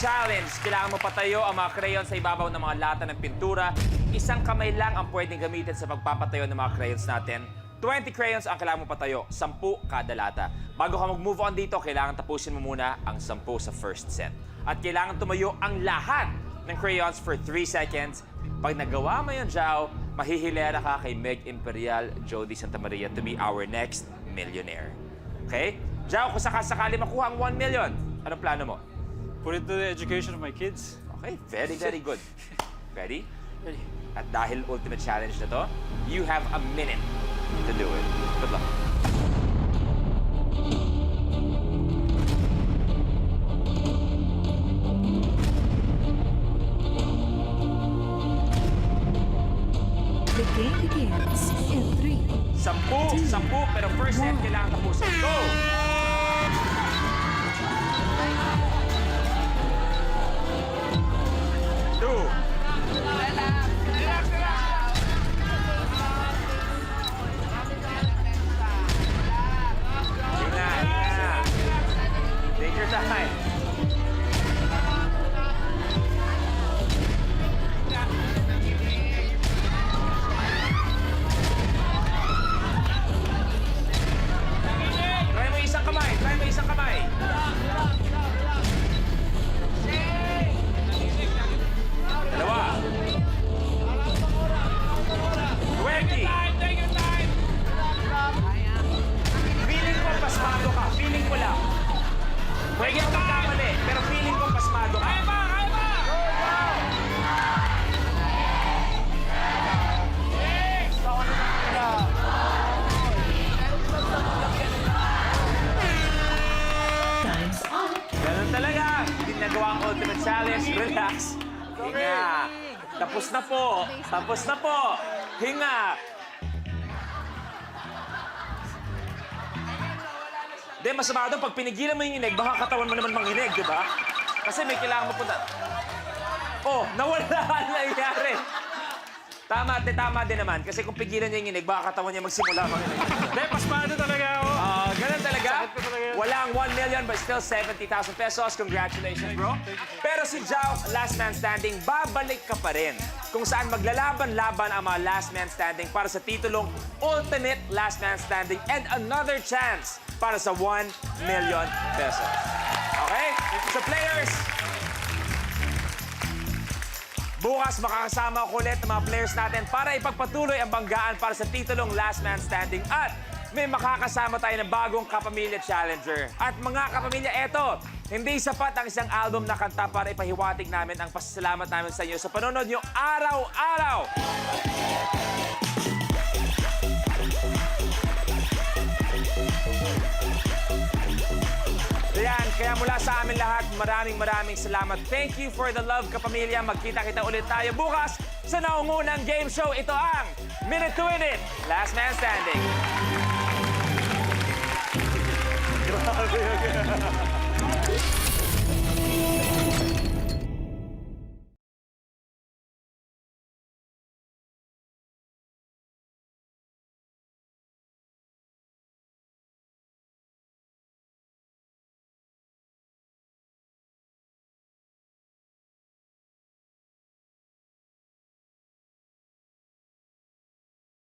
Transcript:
challenge. Kailangan mo patayo ang mga crayon sa ibabaw ng mga lata ng pintura. Isang kamay lang ang pwedeng gamitin sa pagpapatayo ng mga crayons natin. 20 crayons ang kailangan mo patayo, 10 kada lata. Bago ka mag-move on dito, kailangan tapusin mo muna ang 10 sa first set. At kailangan tumayo ang lahat ng crayons for 3 seconds. Pag nagawa mo yun, Jao, mahihilera ka kay Meg Imperial, Jody Santa Maria to be our next millionaire. Okay? Jao, kung sakasakali makuha ang 1 million, anong plano mo? Put it to the education of my kids. Okay, very, very good. Ready? Ready. At dahil ultimate challenge na to, you have a minute to do it. Good luck. The game begins in 3, 10, pero first set kailangan tapusin. Go! Two. Take your time. Try mo isang kamay. Try mo isang kamay. Dalawa. 20. Feeling ko pasmado ka. Feeling ko lang. Pwede ako magkamali, pero feeling ko pasmado ka. time's up. Ganun talaga. Hindi nagawa ang ultimate challenge. Relax. Hinga. Tapos na po. Tapos na po. Hinga. Di, masama doon. Pag pinigilan mo yung inig, baka katawan mo naman manginig, di ba? Kasi may kailangan mo punta. Oh, nawala ang nangyari. Tama din naman. Kasi kung pigilan niya yung inig, baka katawan niya magsimula manginig. Hindi, pasmado talaga ako. Ganun talaga. Sakit ko talaga yun. Walang 1 million but still 70,000 pesos. Congratulations, bro. Pero si Jao, last man standing, babalik ka pa rin. Kung saan maglalaban-laban ang mga last man standing para sa titulong Ultimate Last Man Standing and another chance para sa 1 million pesos. Okay? So players, bukas makakasama ko ulit ng mga players natin para ipagpatuloy ang banggaan para sa titulong Last Man Standing at may makakasama tayo ng bagong Kapamilya Challenger. At mga kapamilya, eto, hindi sapat ang isang album na kanta para ipahiwatig namin ang pasasalamat namin sa inyo sa panonood nyo araw-araw. Ayan, kaya mula sa amin lahat, maraming salamat. Thank you for the love, kapamilya. Magkita-kita ulit tayo bukas sa naungunang game show. Ito ang Minute to Win It, Last Man Standing. Grabe.